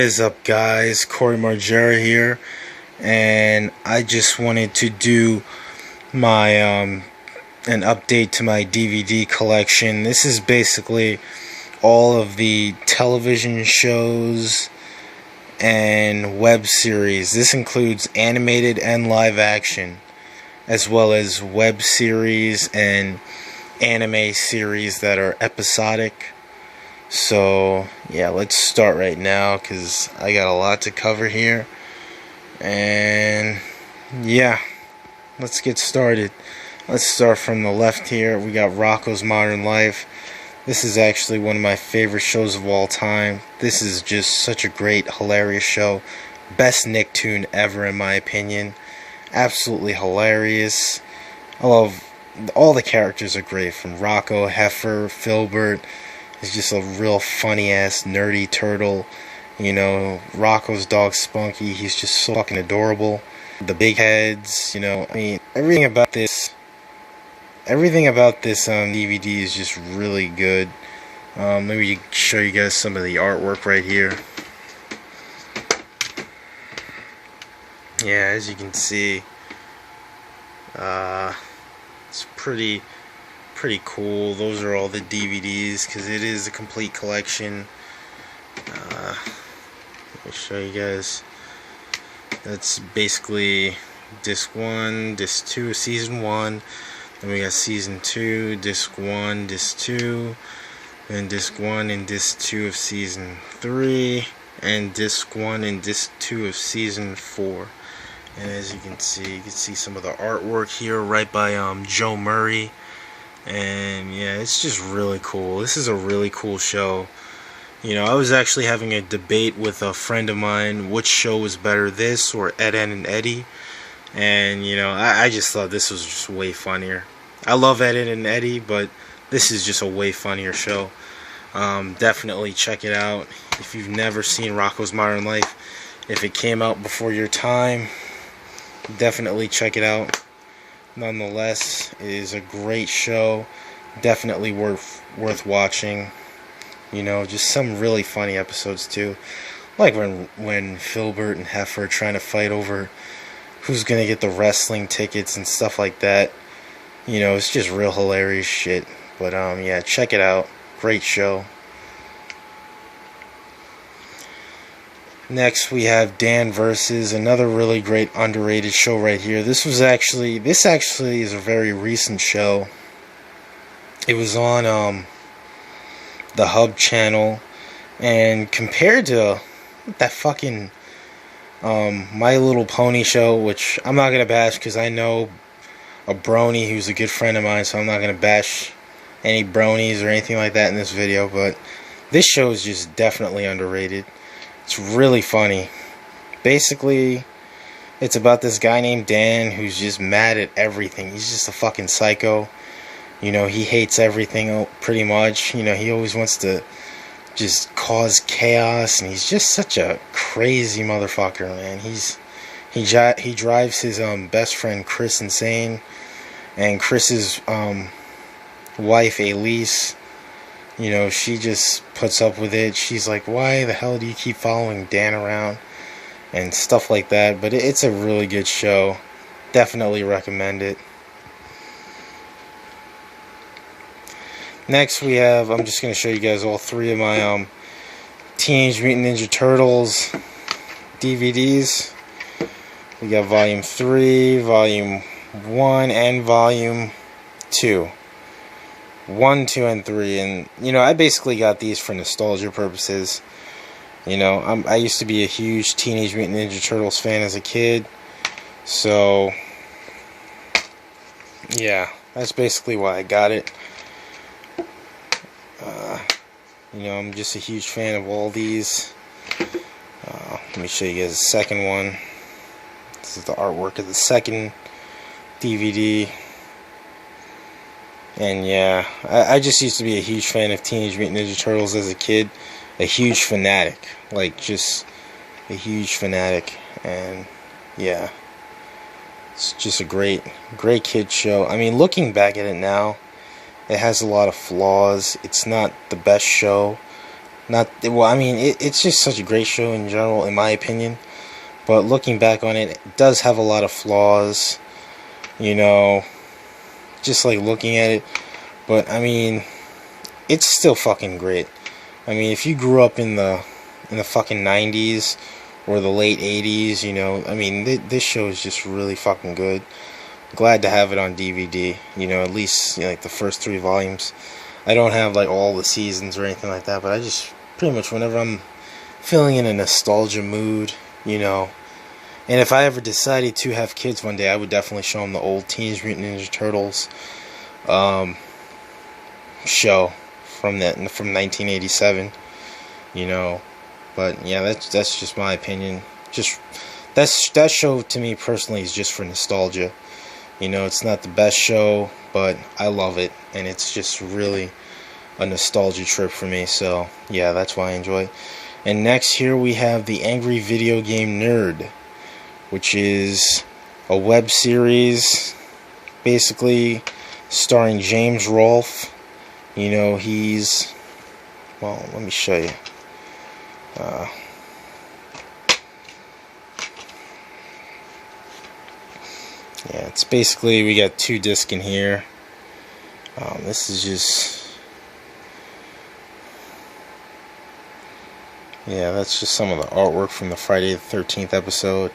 What is up, guys? Corey Margera here, and I just wanted to do my an update to my DVD collection. This is basically all of the television shows and web series. This includes animated and live action, as well as web series and anime series that are episodic. So yeah, let's start right now because I got a lot to cover here. And yeah, let's get started. Let's start from the left here. We got Rocko's Modern Life. This is actually one of my favorite shows of all time. This is just such a great, hilarious show. Best Nicktoon ever, in my opinion. Absolutely hilarious. I love all the characters are great, from Rocko, Heifer, Filbert. He's just a real funny ass nerdy turtle. You know, Rocko's dog Spunky, he's just so fucking adorable. The big heads, you know, I mean, everything about this DVD is just really good. Let me show you guys some of the artwork right here. Yeah, as you can see, it's pretty cool. Those are all the DVDs because it is a complete collection. Let me show you guys. That's basically disc 1, disc 2 of season 1. Then we got season 2, disc 1, disc 2, then disc 1 and disc 2 of season 3, and disc 1 and disc 2 of season 4. And as you can see some of the artwork here right by Joe Murray. And yeah, it's just really cool. This is a really cool show. You know, I was actually having a debate with a friend of mine which show was better, this or Ed, Edd and Eddy. And you know, I just thought this was just way funnier. I love Ed, Edd and Eddy, but this is just a way funnier show. Definitely check it out if you've never seen Rocko's Modern Life. If it came out before your time, definitely check it out. Nonetheless, it is a great show. Definitely worth watching. You know, just some really funny episodes too. Like when Filbert and Heifer are trying to fight over who's gonna get the wrestling tickets and stuff like that. You know, it's just real hilarious shit. But yeah, check it out. Great show. Next we have Dan Versus, another really great underrated show right here. This actually is a very recent show. It was on the Hub channel, and compared to that fucking My Little Pony show, which I'm not gonna bash because I know a brony who's a good friend of mine, so I'm not gonna bash any bronies or anything like that in this video, but this show is just definitely underrated. It's really funny. Basically, it's about this guy named Dan who's just mad at everything. He's just a fucking psycho. You know, he hates everything pretty much. You know, he always wants to just cause chaos, and he's just such a crazy motherfucker, man. He drives his best friend Chris insane, and Chris's wife Elise, you know, she just puts up with it. She's like, why the hell do you keep following Dan around? And stuff like that. But it's a really good show. Definitely recommend it. Next we have, I'm just going to show you guys all three of my Teenage Mutant Ninja Turtles DVDs. We got Volume 3, Volume 1, and Volume 2. 1, 2, and 3, and you know, I basically got these for nostalgia purposes. You know, I used to be a huge Teenage Mutant Ninja Turtles fan as a kid, so yeah, that's basically why I got it. You know, I'm just a huge fan of all these. Let me show you guys the second one. This is the artwork of the second DVD. And yeah, I just used to be a huge fan of Teenage Mutant Ninja Turtles as a kid. A huge fanatic. Like, just a huge fanatic. And yeah, it's just a great kid show. I mean, looking back at it now, it has a lot of flaws. It's not the best show, Not well. I mean, it's just such a great show in general, in my opinion. But looking back on it, it does have a lot of flaws. You know, just like looking at it. But I mean, it's still fucking great. I mean, if you grew up in the fucking 90s or the late 80s, you know, I mean, this show is just really fucking good. Glad to have it on DVD, you know, at least, you know, like the first 3 volumes. I don't have like all the seasons or anything like that, but I just pretty much whenever I'm feeling in a nostalgia mood, you know, and if I ever decided to have kids one day, I would definitely show them the old Teenage Mutant Ninja Turtles um, show from 1987, you know. But yeah, that's just my opinion. Just that show to me personally is just for nostalgia. You know, it's not the best show, but I love it, and it's just really a nostalgia trip for me. So yeah, that's why I enjoy it. And next here we have The Angry Video Game Nerd, which is a web series basically starring James Rolfe. You know, he's, well, let me show you. Yeah, it's basically, we got 2 discs in here. This is just, yeah, that's just some of the artwork from the Friday the 13th episode.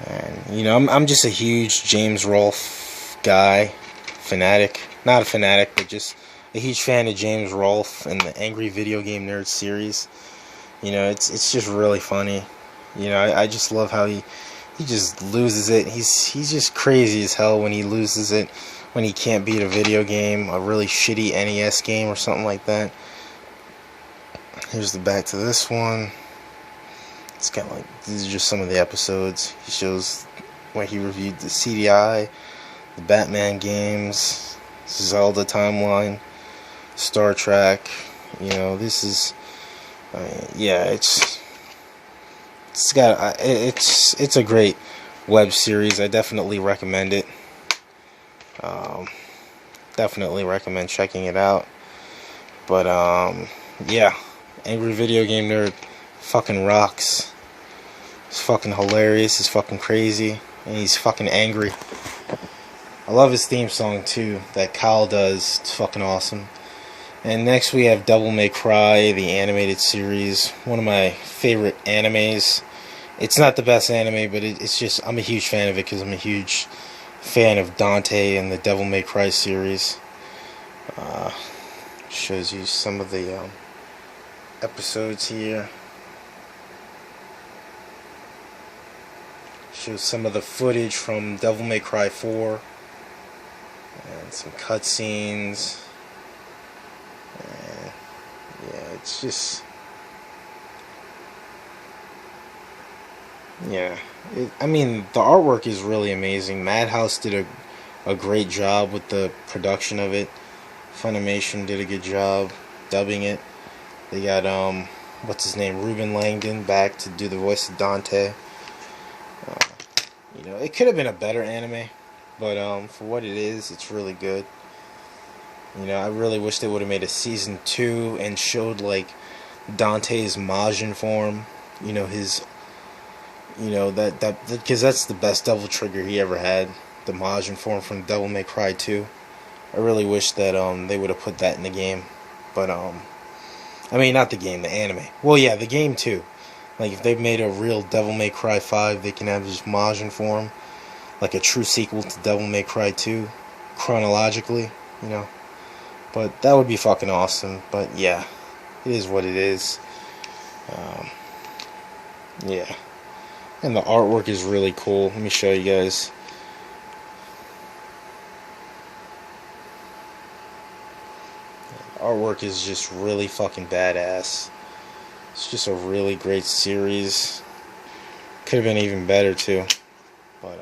And, you know, I'm just a huge James Rolfe guy, fanatic. Not a fanatic, but just a huge fan of James Rolfe and the Angry Video Game Nerd series. You know, it's just really funny. You know, I just love how he just loses it. He's just crazy as hell when he loses it, when he can't beat a video game, a really shitty NES game or something like that. Here's the back to this one. It's kind of like, these are just some of the episodes. He shows where he reviewed the CDI, the Batman games, Zelda timeline, Star Trek. You know, this is, I mean, yeah, it's a great web series. I definitely recommend it. Definitely recommend checking it out. But yeah, Angry Video Game Nerd fucking rocks. It's fucking hilarious. It's fucking crazy, and he's fucking angry. I love his theme song too that Kyle does. It's fucking awesome. And next we have Devil May Cry, the animated series. One of my favorite animes. It's not the best anime, but it's just, I'm a huge fan of it because I'm a huge fan of Dante and the Devil May Cry series. Shows you some of the episodes here. Shows some of the footage from Devil May Cry 4. And some cutscenes. And yeah, it's just, yeah. I mean, the artwork is really amazing. Madhouse did a great job with the production of it. Funimation did a good job dubbing it. They got what's his name, Ruben Langdon, back to do the voice of Dante. You know, it could have been a better anime, but for what it is, it's really good. You know, I really wish they would have made a season 2 and showed like Dante's Majin form. You know, his, you know, that because that's the best Devil Trigger he ever had, the Majin form from Devil May Cry 2. I really wish that they would have put that in the game, but I mean, not the game, the anime. Well, yeah, the game too. Like, if they made a real Devil May Cry 5, they can have just Majin form, like a true sequel to Devil May Cry 2, chronologically, you know. But that would be fucking awesome. But yeah, it is what it is. Yeah. And the artwork is really cool. Let me show you guys. The artwork is just really fucking badass. It's just a really great series. Could have been even better too. But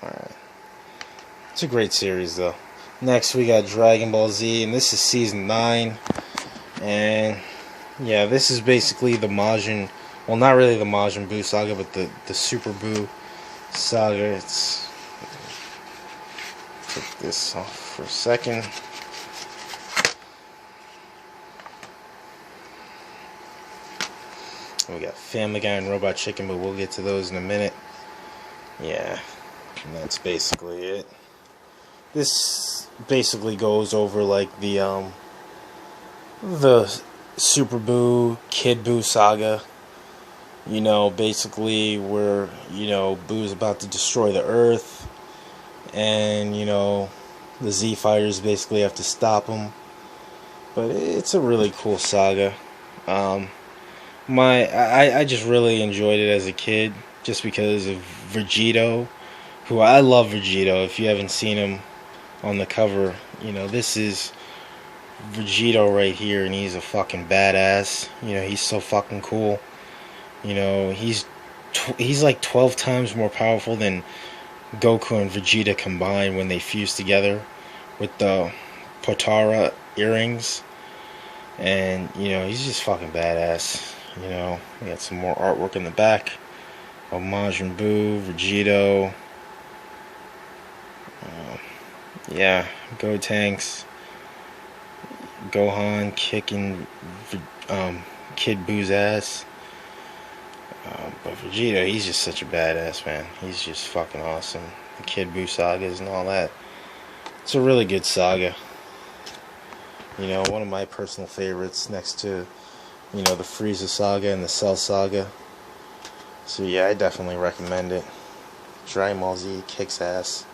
alright. It's a great series though. Next we got Dragon Ball Z, and this is season 9. And yeah, this is basically the Majin, well, not really the Majin Buu saga, but the Super Buu saga. It's, take this off for a second. We got Family Guy and Robot Chicken, but we'll get to those in a minute. Yeah, and that's basically it. This basically goes over like the Super Boo, Kid Boo saga. You know, basically where, you know, Boo's about to destroy the Earth, and, you know, the Z Fighters basically have to stop him. But it's a really cool saga. I just really enjoyed it as a kid, just because of Vegito, who I love Vegito. If you haven't seen him on the cover, you know, this is Vegito right here, and he's a fucking badass. You know, he's so fucking cool. You know, he's like 12 times more powerful than Goku and Vegeta combined when they fuse together with the Potara earrings. And, you know, he's just fucking badass. You know, we got some more artwork in the back of Majin Buu, Vegito. Yeah, Gotenks, Gohan kicking Kid Buu's ass. But Vegeta, he's just such a badass, man. He's just fucking awesome. The Kid Buu sagas and all that. It's a really good saga. You know, one of my personal favorites next to, you know, the Frieza saga and the Cell saga. So yeah, I definitely recommend it. Dragon Ball Z kicks ass.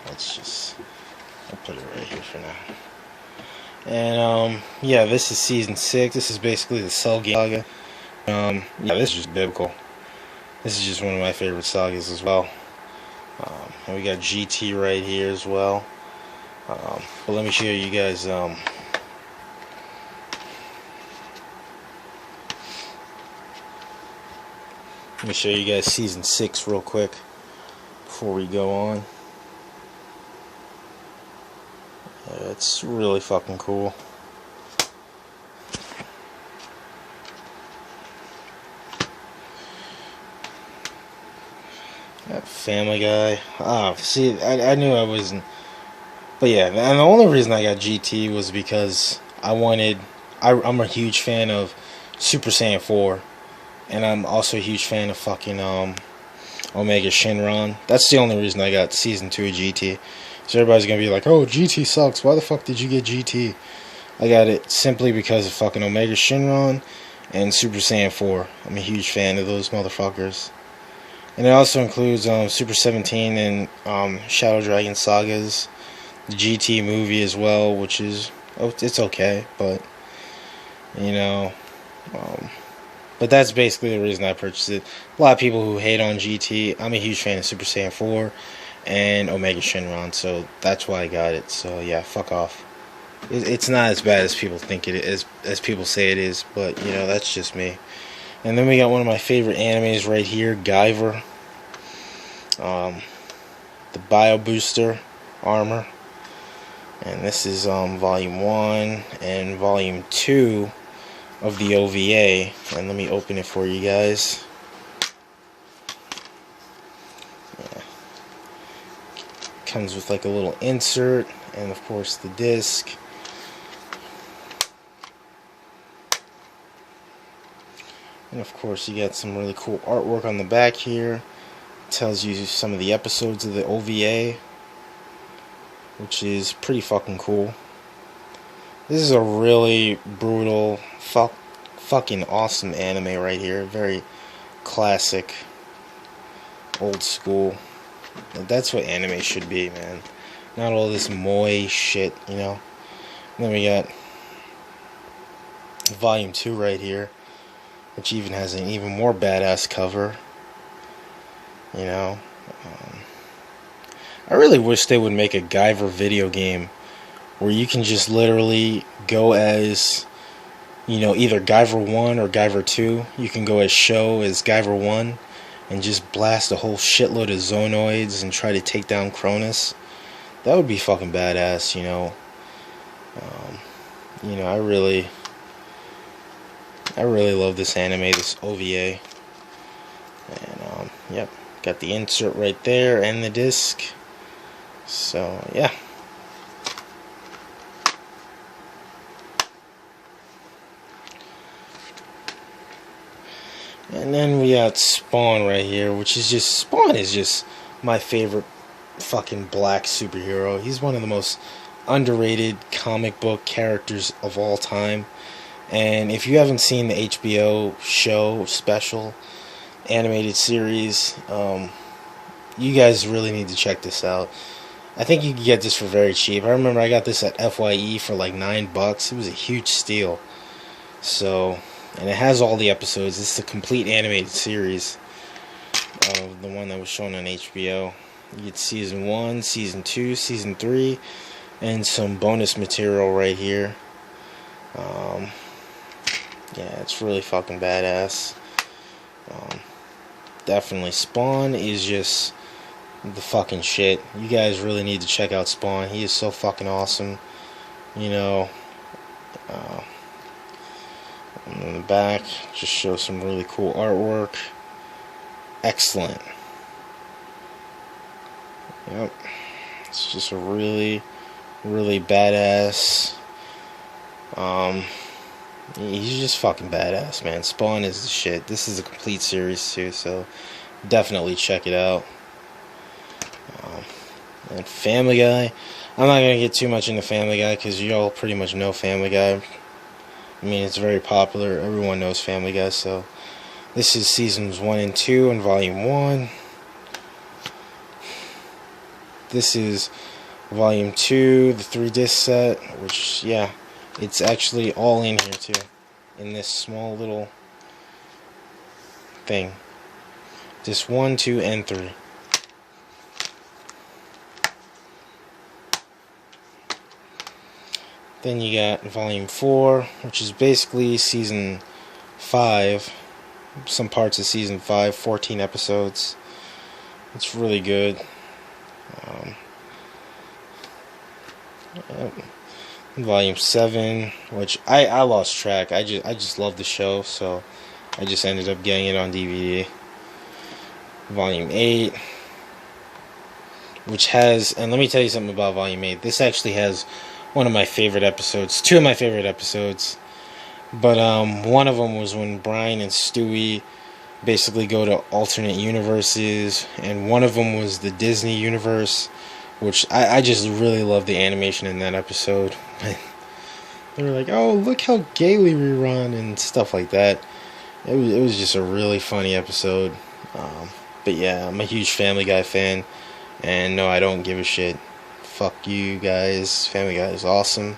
I'll put it right here for now. And, yeah, this is season 6. This is basically the Cell saga. Yeah, this is just biblical. This is just one of my favorite sagas as well. And we got GT right here as well. But let me show you guys, let me show you guys season 6 real quick before we go on. It's really fucking cool. That Family Guy. See, I knew I wasn't. But yeah, and the only reason I got GT was because I'm a huge fan of Super Saiyan 4. And I'm also a huge fan of fucking Omega Shenron. That's the only reason I got season 2 of GT. So everybody's gonna be like, oh, GT sucks. Why the fuck did you get GT? I got it simply because of fucking Omega Shenron and Super Saiyan 4. I'm a huge fan of those motherfuckers. And it also includes Super 17 and Shadow Dragon sagas. The GT movie as well, which is, it's okay, but, you know, but that's basically the reason I purchased it. A lot of people who hate on GT, I'm a huge fan of Super Saiyan 4 and Omega Shenron, so that's why I got it. So yeah, fuck off. It's not as bad as people think it is, as people say it is, but you know, that's just me. And then we got one of my favorite animes right here, Guyver. The Bio Booster armor. And this is volume 1 and volume 2 of the OVA. And let me open it for you guys. Yeah. Comes with like a little insert and of course the disc. And of course you got some really cool artwork on the back here. It tells you some of the episodes of the OVA, which is pretty fucking cool. This is a really brutal, fucking awesome anime right here. Very classic, old school. That's what anime should be, man. Not all this moe shit, you know. And then we got volume 2 right here, which even has an even more badass cover. You know, I really wish they would make a Guyver video game where you can just literally go as, you know, either Guyver 1 or Guyver 2. You can go as Guyver 1 and just blast a whole shitload of Zonoids and try to take down Cronus. That would be fucking badass, you know. You know, I really love this anime, this OVA. And, yep, got the insert right there and the disc. So, yeah. And then we got Spawn right here, which is just, Spawn is just my favorite fucking black superhero. He's one of the most underrated comic book characters of all time. And if you haven't seen the HBO show special animated series, you guys really need to check this out. I think you can get this for very cheap. I remember I got this at FYE for like $9. It was a huge steal. So, and it has all the episodes. It's the complete animated series of the one that was shown on HBO. You get season 1, season 2, season 3, and some bonus material right here. Yeah, it's really fucking badass. Definitely, Spawn is just the fucking shit. You guys really need to check out Spawn. He is so fucking awesome. You know, in the back, just show some really cool artwork. Excellent. Yep. It's just a really, really badass. He's just fucking badass, man. Spawn is the shit. This is a complete series too, so definitely check it out. And Family Guy. I'm not gonna get too much into Family Guy because you all pretty much know Family Guy. I mean, it's very popular. Everyone knows Family Guy. So this is seasons 1 and 2 and volume 1. This is volume 2, the 3-disc set, which, yeah, it's actually all in here too, in this small little thing. Disc 1, 2, and 3. Then you got volume 4, which is basically season 5, some parts of season 5, 14 episodes. It's really good. Volume 7, which I lost track. I just love the show, so I just ended up getting it on DVD. Volume 8, which has, and let me tell you something about Volume 8. This actually has one of my favorite episodes, 2 of my favorite episodes. But one of them was when Brian and Stewie basically go to alternate universes, and one of them was the Disney universe, which I just really love the animation in that episode. They were like, oh, look how gaily we run and stuff like that. It was just a really funny episode. But yeah, I'm a huge Family Guy fan, and no, I don't give a shit. Fuck you guys. Family Guy is awesome.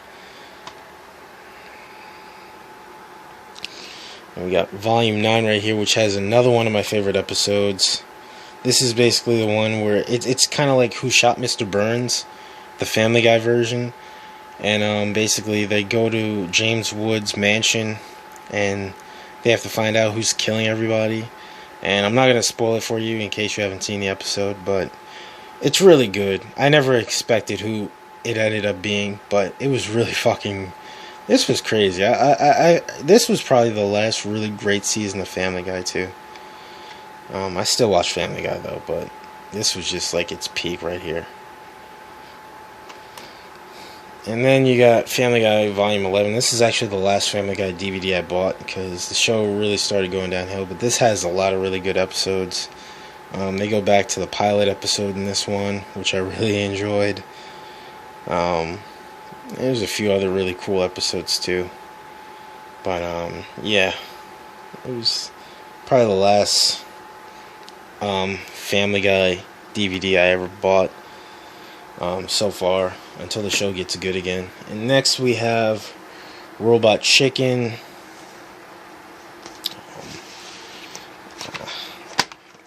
And we got volume 9 right here, which has another one of my favorite episodes. This is basically the one where it's kind of like Who Shot Mr. Burns, the Family Guy version. And basically they go to James Woods' mansion and they have to find out who's killing everybody. And I'm not going to spoil it for you in case you haven't seen the episode, but it's really good. I never expected who it ended up being, but it was really fucking... This was crazy. This was probably the last really great season of Family Guy too. I still watch Family Guy though, but this was just like its peak right here. And then you got Family Guy Volume 11. This is actually the last Family Guy DVD I bought because the show really started going downhill. But this has a lot of really good episodes. They go back to the pilot episode in this one, which I really enjoyed. There's a few other really cool episodes too. But yeah, it was probably the last Family Guy DVD I ever bought so far, until the show gets good again. And next we have Robot Chicken.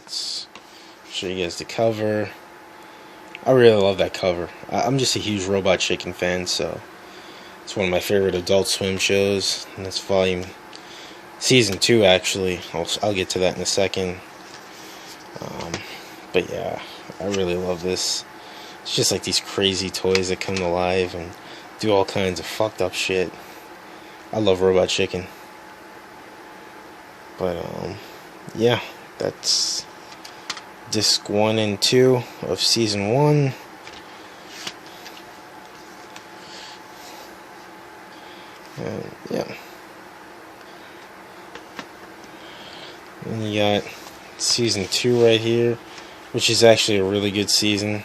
Let's show you guys the cover. I really love that cover. I'm just a huge Robot Chicken fan, so it's one of my favorite Adult Swim shows. And that's season 2 actually. I'll get to that in a second. But yeah, I really love this. It's just like these crazy toys that come to life and do all kinds of fucked up shit. I love Robot Chicken. But yeah, that's disc 1 and 2 of season 1. Yeah. And you got season 2 right here, which is actually a really good season.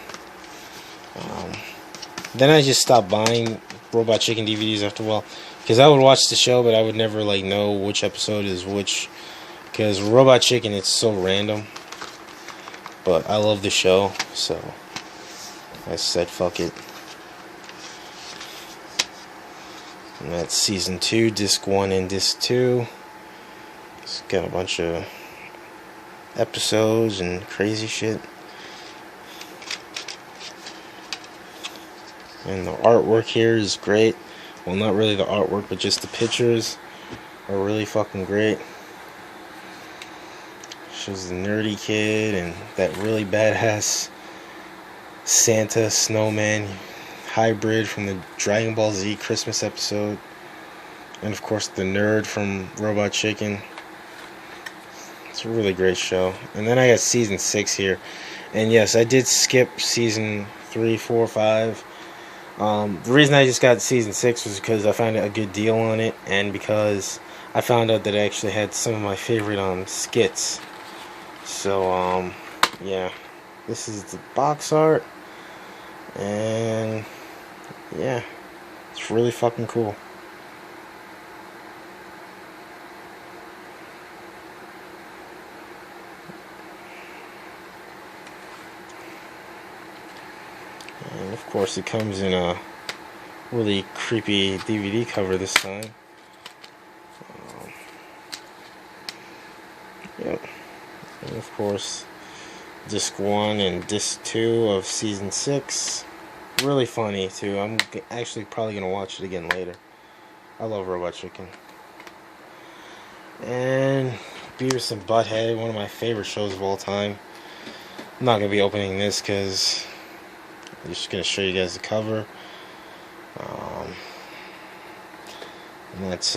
Then I just stopped buying Robot Chicken DVDs after a while, because I would watch the show, but I would never like know which episode is which. Because Robot Chicken, it's so random. But I love the show, so I said fuck it. And that's season 2, disc 1 and disc 2. It's got a bunch of episodes and crazy shit. And the artwork here is great. Well, not really the artwork, but just the pictures are really fucking great. Shows the nerdy kid and that really badass Santa snowman hybrid from the Dragon Ball Z Christmas episode. And of course the nerd from Robot Chicken. It's a really great show. And then I got season 6 here. And yes, I did skip season 3, 4, 5. The reason I just got season 6 was because I found a good deal on it, and because I found out that it actually had some of my favorite skits. So yeah, this is the box art, and yeah, it's really fucking cool. And of course it comes in a really creepy DVD cover this time. Yep. And of course disc 1 and disc 2 of season 6. Really funny too. I'm actually probably going to watch it again later. I love Robot Chicken. And Beavis and Butthead, one of my favorite shows of all time. I'm not going to be opening this because I'm just going to show you guys the cover. And that's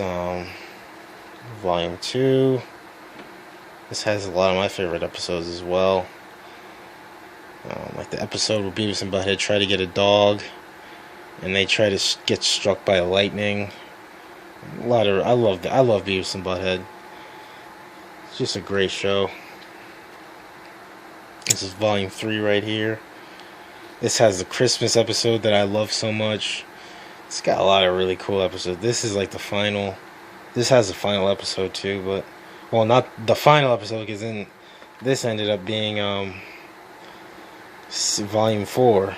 volume 2. This has a lot of my favorite episodes as well. Like the episode where Beavis and Butthead try to get a dog, and they try to get struck by lightning. I love Beavis and Butthead. It's just a great show. This is volume 3 right here. This has the Christmas episode that I love so much. It's got a lot of really cool episodes. This is like the final. This has the final episode too, but well, not the final episode, because then this ended up being volume 4,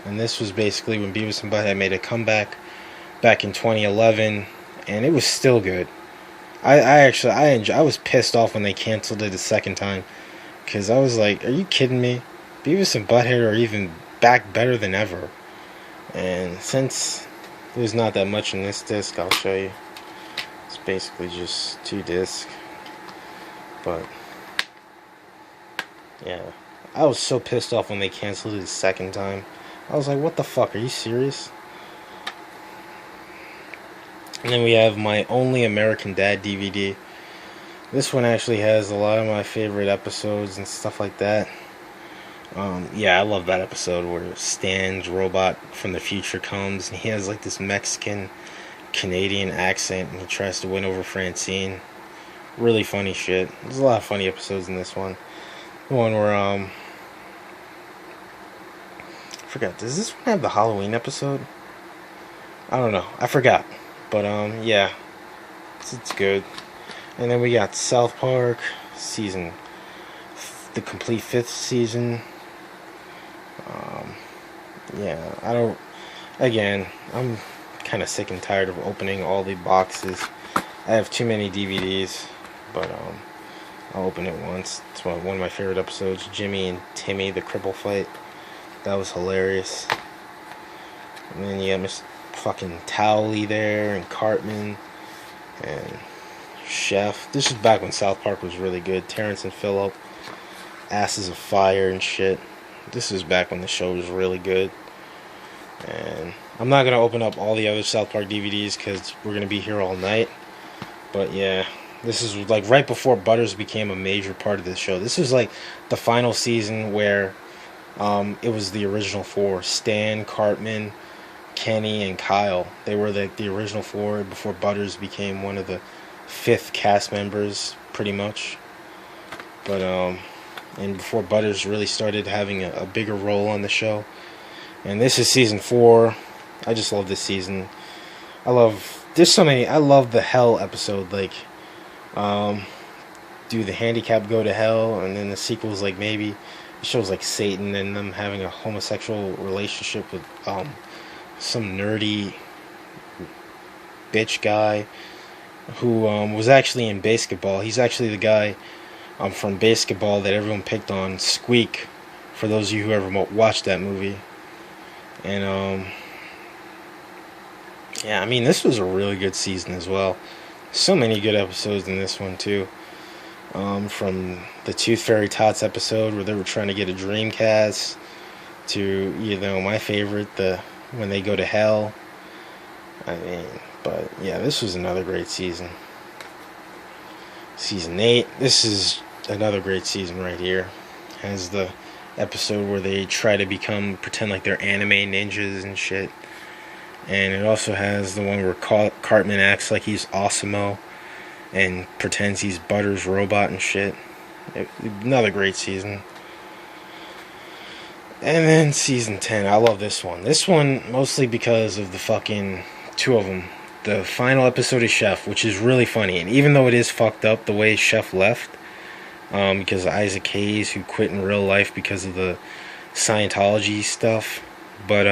and this was basically when Beavis and Butthead made a comeback back in 2011, and it was still good. I was pissed off when they canceled it the second time, because I was like, are you kidding me? Beavis and Butthead are even back better than ever. And since there's not that much in this disc, I'll show you. It's basically just 2 discs. But yeah, I was so pissed off when they canceled it the second time. I was like, what the fuck, are you serious? And then we have My Only American Dad DVD. This one actually has a lot of my favorite episodes and stuff like that. Yeah, I love that episode where Stan's robot from the future comes, and he has like this Mexican Canadian accent, and he tries to win over Francine. Really funny shit. There's a lot of funny episodes in this one. The one where I forgot, does this one have the Halloween episode? I don't know, I forgot. But yeah, it's good. And then we got South Park season, the complete 5th season. Yeah, I'm kind of sick and tired of opening all the boxes. I have too many DVDs, but I'll open it once. It's one of my favorite episodes, Jimmy and Timmy, the cripple fight. That was hilarious. And then you got Miss fucking Towley there, and Cartman, and Chef. This is back when South Park was really good. Terrence and Phillip, Asses of Fire and shit. This is back when the show was really good. And I'm not going to open up all the other South Park DVDs because we're going to be here all night. But yeah, this is like right before Butters became a major part of the show. This was like the final season where it was the original 4. Stan, Cartman, Kenny, and Kyle. They were the original 4 before Butters became one of the 5th cast members, pretty much. But and before Butters really started having a bigger role on the show. And this is season 4. I just love this season. There's so many. I love the hell episode, like do the handicap go to hell, and then the sequels like maybe it shows like Satan and them having a homosexual relationship with some nerdy bitch guy who was actually in Basketball. He's actually the guy from Basketball that everyone picked on, Squeak, for those of you who ever watched that movie. And yeah, I mean, this was a really good season as well. So many good episodes in this one too. From the Tooth Fairy Tots episode where they were trying to get a Dreamcast, to, you know, my favorite, when they go to hell. I mean, but yeah, this was another great season. Season 8, this is another great season right here. Has the episode where they try to pretend like they're anime ninjas and shit. And it also has the one where Cartman acts like he's Osimo and pretends he's Butters' robot and shit. Another great season. And then season 10, I love this one. This one mostly because of the fucking two of them. The final episode of Chef, which is really funny. And even though it is fucked up the way Chef left, because of Isaac Hayes, who quit in real life because of the Scientology stuff. But,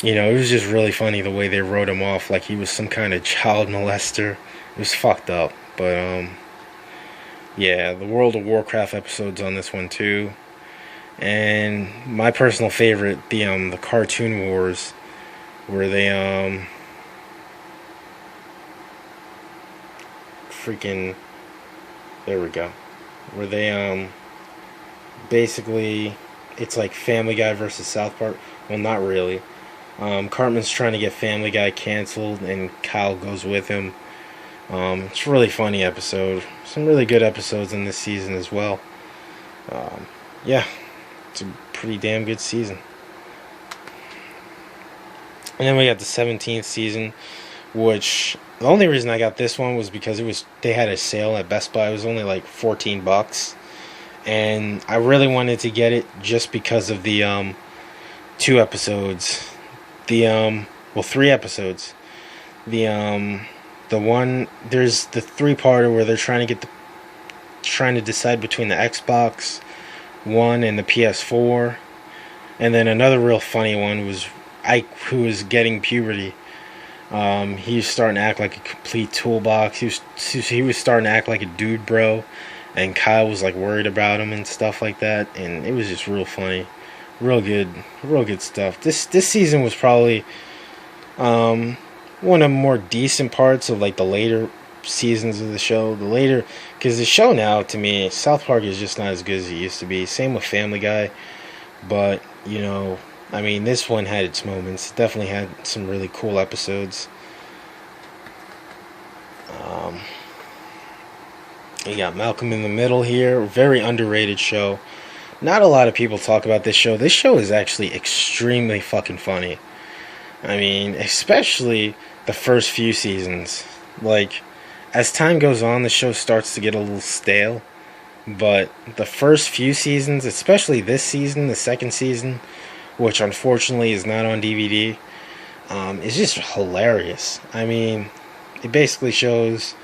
you know, it was just really funny the way they wrote him off like he was some kind of child molester. It was fucked up. But, yeah, the World of Warcraft episodes on this one too. And my personal favorite, the Cartoon Wars, where they, there we go. Where they, basically, it's like Family Guy versus South Park. Well, not really. Cartman's trying to get Family Guy canceled, and Kyle goes with him. It's a really funny episode. Some really good episodes in this season as well. Yeah, it's a pretty damn good season. And then we got the 17th season, which the only reason I got this one was because they had a sale at Best Buy. It was only like $14, and I really wanted to get it just because of the 2 episodes. Three episodes. The one, there's the 3-parter where they're trying to decide between the Xbox One and the PS4, and then another real funny one was Ike, who was getting puberty. He was starting to act like a complete toolbox. He was starting to act like a dude bro, and Kyle was like worried about him and stuff like that, and it was just real funny, real good stuff. This season was probably one of the more decent parts of like the later seasons of the show. Because the show now, to me, South Park is just not as good as it used to be. Same with Family Guy, but you know, I mean, this one had its moments. It definitely had some really cool episodes. You got Malcolm in the Middle here. Very underrated show. Not a lot of people talk about this show. This show is actually extremely fucking funny. I mean, especially the first few seasons. Like, as time goes on, the show starts to get a little stale. But the first few seasons, especially this season, the second season, which unfortunately is not on DVD, is just hilarious. I mean, it basically shows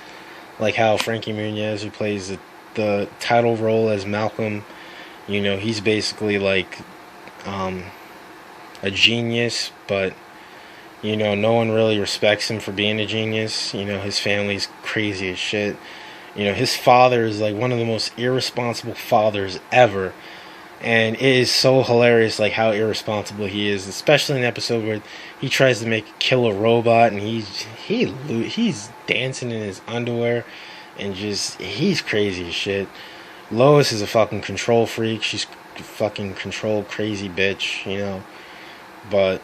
like how Frankie Muniz, who plays the title role as Malcolm, you know, he's basically like a genius, but you know, no one really respects him for being a genius. You know, his family's crazy as shit. You know, his father is like one of the most irresponsible fathers ever. And it is so hilarious, like, how irresponsible he is. Especially in the episode where he tries to kill a robot, and he's dancing in his underwear. And he's crazy as shit. Lois is a fucking control freak. She's a fucking control crazy bitch, you know. But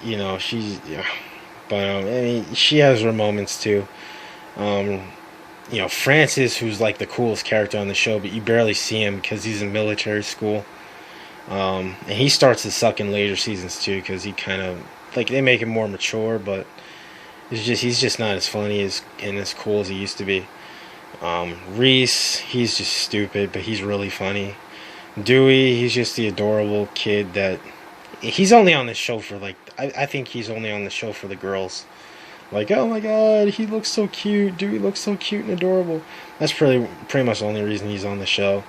you know, I mean, she has her moments too. You know, Francis, who's like the coolest character on the show, but you barely see him because he's in military school. And he starts to suck in later seasons too, because he kind of, like, they make him more mature, but he's just not as funny and as cool as he used to be. Reese, he's just stupid, but he's really funny. Dewey, he's just the adorable kid that he's only on the show for like I think he's only on the show for the girls. Like, oh my god, he looks so cute. Dewey looks so cute and adorable. That's pretty much the only reason he's on the show,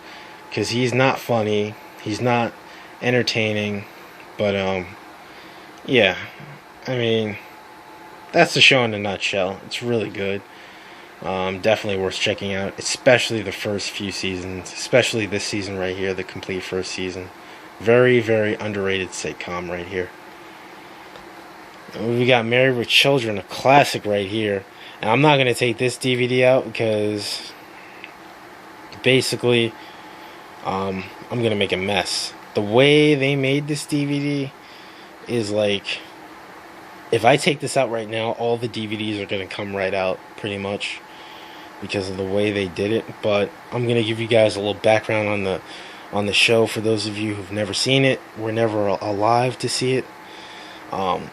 because he's not funny, he's not entertaining, but yeah, I mean, that's the show in a nutshell. It's really good. Definitely worth checking out, especially the first few seasons, especially this season right here, the complete first season. Very, very underrated sitcom right here. We got Married with Children, a classic right here. And I'm not going to take this DVD out because basically I'm going to make a mess. The way they made this DVD is like, if I take this out right now, all the DVDs are going to come right out pretty much because of the way they did it. But I'm going to give you guys a little background on the show for those of you who've never seen it, were never alive to see it.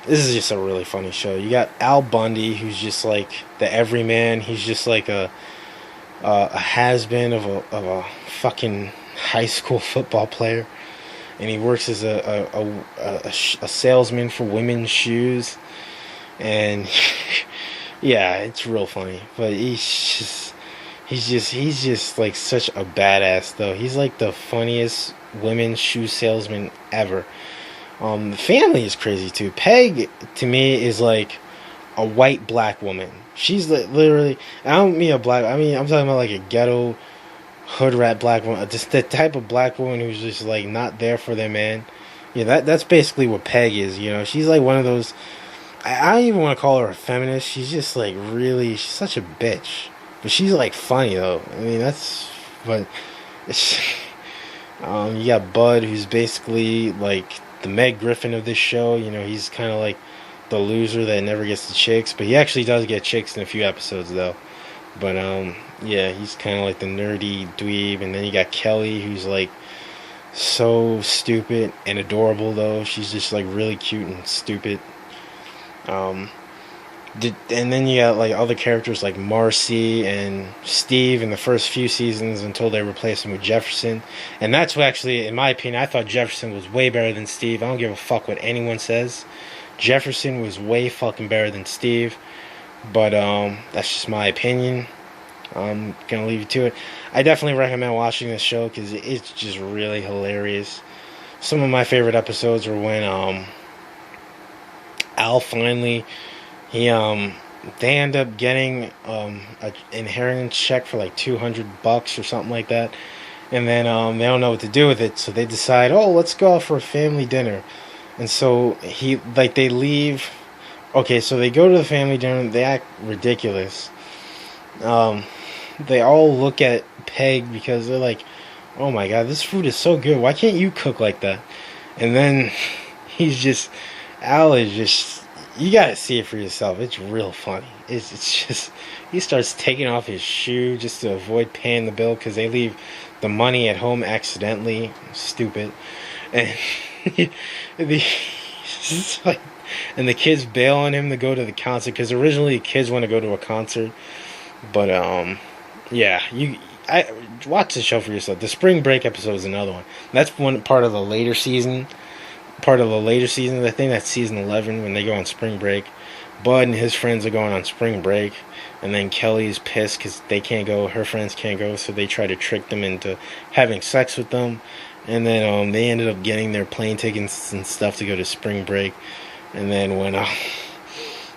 This is just a really funny show. You got Al Bundy, who's just like the everyman. He's just like a has-been of a fucking high school football player, and he works as a salesman for women's shoes. And yeah, it's real funny. But he's just like such a badass though. He's like the funniest women's shoe salesman ever. The family is crazy too. Peg, to me, is like a white black woman. She's literally, I don't mean a black, I mean, I'm talking about like a ghetto hood rat black woman. Just the type of black woman who's just like not there for their man. Yeah, that's basically what Peg is, you know. She's like one of those, I don't even want to call her a feminist. She's just like really, she's such a bitch. But she's like funny though. I mean, but it's, you got Bud, who's basically like the Meg Griffin of this show. You know, he's kind of like the loser that never gets the chicks, but he actually does get chicks in a few episodes though. But yeah, he's kind of like the nerdy dweeb. And then you got Kelly, who's like so stupid and adorable though. She's just like really cute and stupid. And then you got like other characters like Marcy and Steve in the first few seasons until they replaced him with Jefferson. And that's what actually, in my opinion, I thought Jefferson was way better than Steve. I don't give a fuck what anyone says. Jefferson was way fucking better than Steve. But that's just my opinion. I'm gonna leave you to it. I definitely recommend watching this show because it's just really hilarious. Some of my favorite episodes are when Al finally, they end up getting an inheritance check for like $200 or something like that, and then they don't know what to do with it, so they decide, oh, let's go out for a family dinner. And so they leave. Okay, so they go to the family dinner. They act ridiculous. They all look at Peg because they're like, oh my god, this food is so good. Why can't you cook like that? And then Al is just, you gotta see it for yourself. It's real funny. It's just, he starts taking off his shoe just to avoid paying the bill because they leave the money at home accidentally. Stupid. And and the kids bail on him to go to the concert because originally kids want to go to a concert. But yeah, I watch the show for yourself. The spring break episode is another one. That's one part of the later season. I think that's season 11 when they go on spring break. Bud and his friends are going on spring break, and then Kelly's pissed because they can't go, her friends can't go, so they try to trick them into having sex with them. And then they ended up getting their plane tickets and stuff to go to spring break. And then when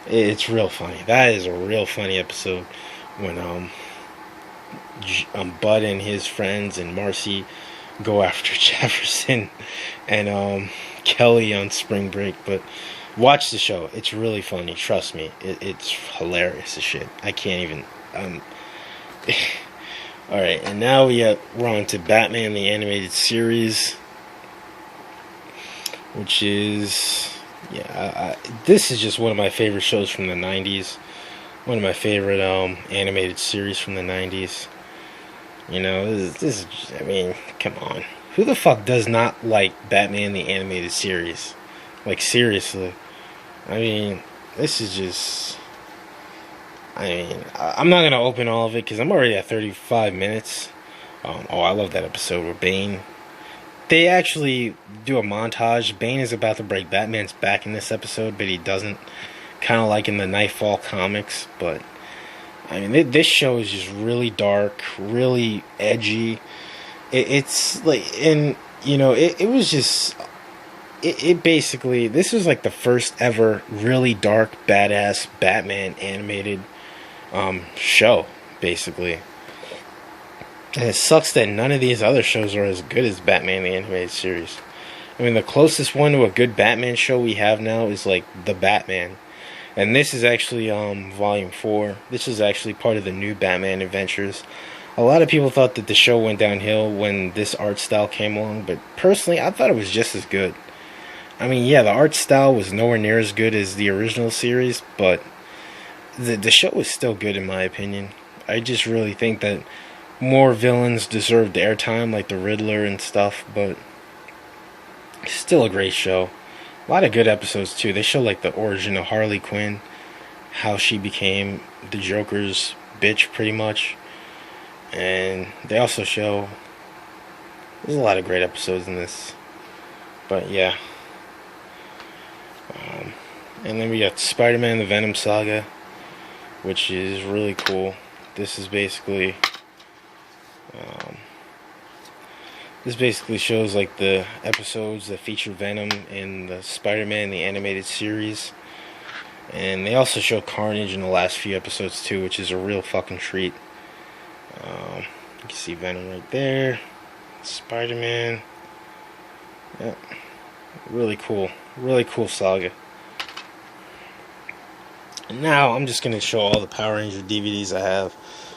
it's real funny. That is a real funny episode when Bud and his friends and Marcy go after Jefferson and Kelly on spring break. But watch the show. It's really funny. Trust me. It's hilarious as shit. I can't even. Alright, and now we're on to Batman the Animated Series, which is, this is just one of my favorite shows from the 90s. One of my favorite animated series from the 90s. You know, this is, I mean, come on. Who the fuck does not like Batman the Animated Series? Like, seriously. I mean, this is just, I mean, I'm not gonna open all of it because I'm already at 35 minutes. Oh, I love that episode where Bane. They actually do a montage. Bane is about to break Batman's back in this episode, but he doesn't. Kind of like in the Nightfall comics, but I mean, this show is just really dark, really edgy. It's like, and you know, it was just, it basically, this was like the first ever really dark, badass Batman animated show, basically. And it sucks that none of these other shows are as good as Batman the Animated Series. I mean, the closest one to a good Batman show we have now is like The Batman. And this is actually volume 4. This is actually part of the new Batman Adventures. A lot of people thought that the show went downhill when this art style came along, but personally, I thought it was just as good. I mean, yeah, the art style was nowhere near as good as the original series, but the show was still good in my opinion. I just really think that more villains deserved airtime, like the Riddler and stuff, but still a great show. A lot of good episodes too. They show like the origin of Harley Quinn, how she became the Joker's bitch pretty much, and they also show, there's a lot of great episodes in this, but yeah. And then we got Spider-Man the Venom Saga, which is really cool. This is basically this basically shows like the episodes that feature Venom in the Spider-Man the animated series, and they also show Carnage in the last few episodes too, which is a real fucking treat. You can see Venom right there, Spider-Man. Yep. Really cool saga. And now I'm just gonna show all the Power Ranger DVDs I have,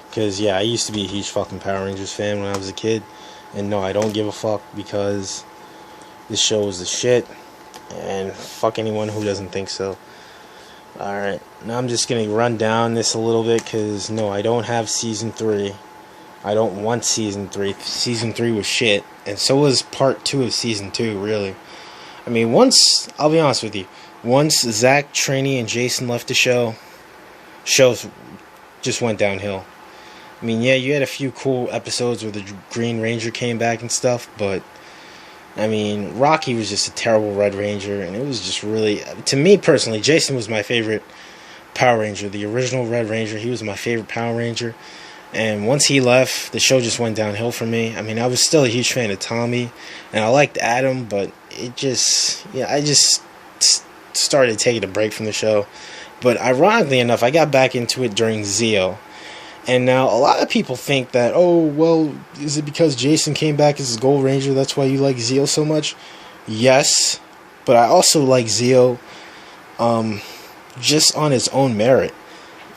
because yeah, I used to be a huge fucking Power Rangers fan when I was a kid, and no, I don't give a fuck, because this show is the shit, and fuck anyone who doesn't think so. Alright, now I'm just gonna run down this a little bit, because no, I don't have season 3. I don't want season 3. Season 3 was shit, and so was part 2 of season 2, really. I mean, I'll be honest with you, once Zach, Trini, and Jason left the shows just went downhill. I mean, yeah, you had a few cool episodes where the Green Ranger came back and stuff, but I mean, Rocky was just a terrible Red Ranger, and it was just really, to me personally, Jason was my favorite Power Ranger. The original Red Ranger, he was my favorite Power Ranger, and once he left, the show just went downhill for me. I mean, I was still a huge fan of Tommy, and I liked Adam, but it just, yeah, I just started taking a break from the show. But ironically enough, I got back into it during Zeo. And now a lot of people think that, oh, well, is it because Jason came back as Gold Ranger, that's why you like Zeo so much? Yes, but I also like Zeo just on his own merit.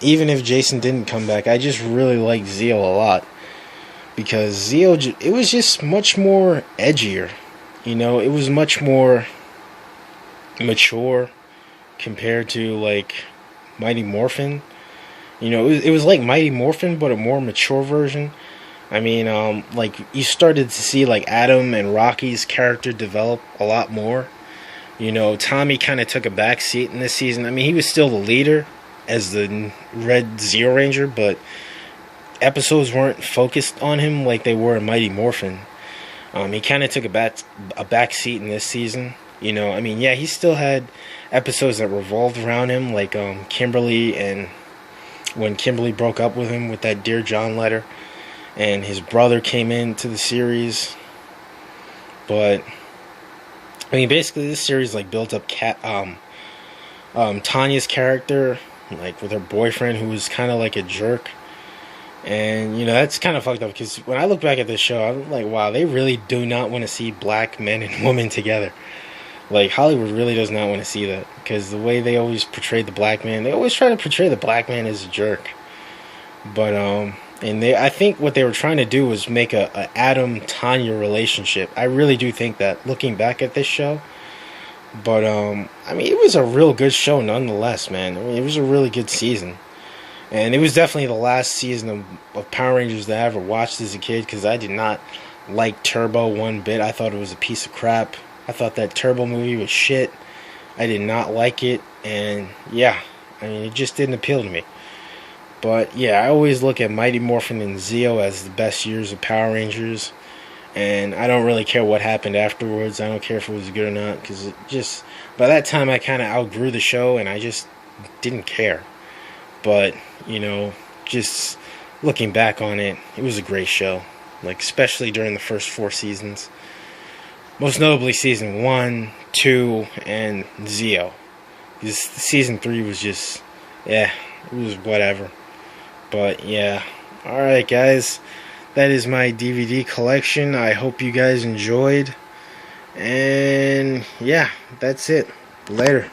Even if Jason didn't come back, I just really like Zeo a lot. Because Zeo, it was just much more edgier. You know, it was much more mature compared to like Mighty Morphin. You know, it was like Mighty Morphin, but a more mature version. I mean, like you started to see like Adam and Rocky's character develop a lot more. You know, Tommy kind of took a back seat in this season. I mean, he was still the leader as the Red Zeo Ranger, but episodes weren't focused on him like they were in Mighty Morphin. He kind of took a back seat in this season. You know, I mean, yeah, he still had episodes that revolved around him, like Kimberly, and when Kimberly broke up with him with that Dear John letter, and his brother came into the series. But I mean, basically, this series like built up Tanya's character, like with her boyfriend who was kind of like a jerk. And, you know, that's kind of fucked up, because when I look back at this show, I'm like, wow, they really do not want to see black men and women together. Like, Hollywood really does not want to see that, because the way they always portrayed the black man, they always try to portray the black man as a jerk. But, I think what they were trying to do was make a Adam-Tanya relationship. I really do think that, looking back at this show. But, I mean, it was a real good show nonetheless, man. I mean, it was a really good season. And it was definitely the last season of Power Rangers that I ever watched as a kid, because I did not like Turbo one bit. I thought it was a piece of crap. I thought that Turbo movie was shit. I did not like it. And yeah, I mean, it just didn't appeal to me. But yeah, I always look at Mighty Morphin and Zeo as the best years of Power Rangers. And I don't really care what happened afterwards. I don't care if it was good or not, because it just, by that time I kind of outgrew the show and I just didn't care. But, you know, just looking back on it, it was a great show. Like, especially during the first 4 seasons. Most notably season 1, 2, and Zeo. Because season 3 was just, yeah, it was whatever. But yeah, alright guys, that is my DVD collection. I hope you guys enjoyed. And yeah, that's it. Later.